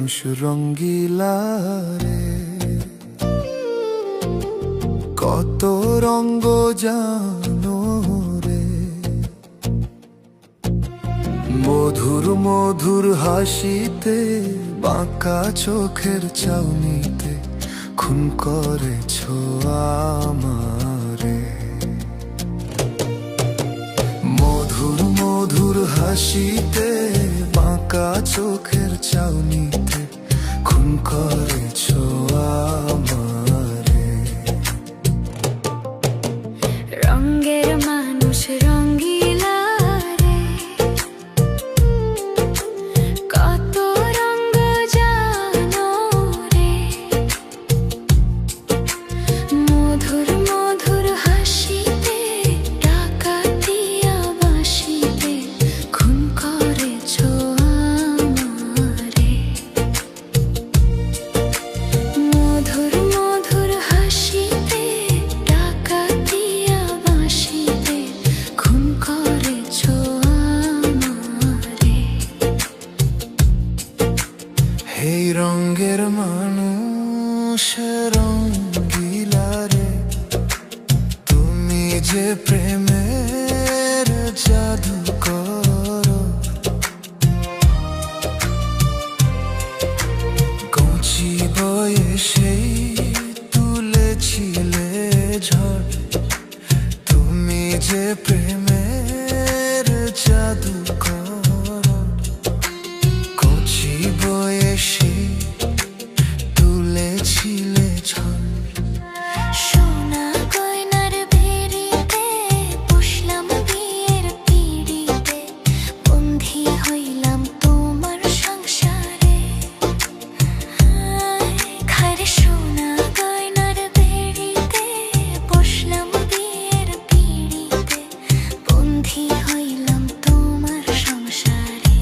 মানুষ রঙ্গিলা রে, কত রঙ্গ জানো রে। মধুর মধুর হাসিতে, বাঁকা চোখের চাউনিতে খুন করেছ আমারে। মধুর মধুর হাসিতে, বাঁকা চোখের চাউনিতে খুন করেছ আমারে। রঙের মানুষ রঙ্গিলা রে, কত রঙ জানো রে। মধুর মধুর হাসিতে, ডাকাতিয়া বাঁশিতে খুন করেছ আমারে। মধুর মধুর হাসিতে, ডাকাতিয়া বাঁশিতে খুন করেছ আমারে। এই রঙের মানুষ রঙ্গিলা রে, তুমি যে প্রেমের জাদু করো। কচি বয়সেই তুলেছিলে ঝড়, তুমি যে প্রেমের জাদু করো। কচি বয়সে তুলেছিলে ঝড়। সোনা গয়নার বেড়িতে, বসলাম বিয়ের পিঁড়িতে, বন্ধি হইলাম তোমার সংসারে। খারে সোনা গয়নার বেড়িতে, বসলাম বিয়ের পিঁড়িতে, বন্ধি হইলাম তোমার সংসারে।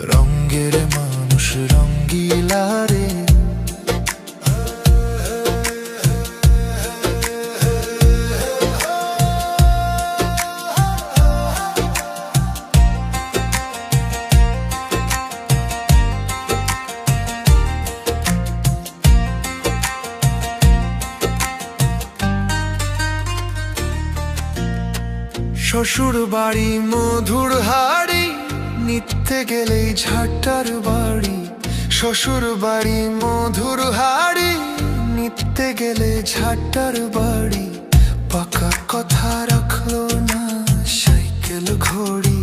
রঙের মানুষ রঙ্গিলা রে, শ্বশুর বাড়ি মধুর হাড়ি, নিতে গেলেই ঝাঁটার বাড়ি। শ্বশুর বাড়ি মধুর হাড়ি, নিতে গেলে ঝাঁটার বাড়ি। পাকা কথা রাখলো না সাইকেল ঘড়ি,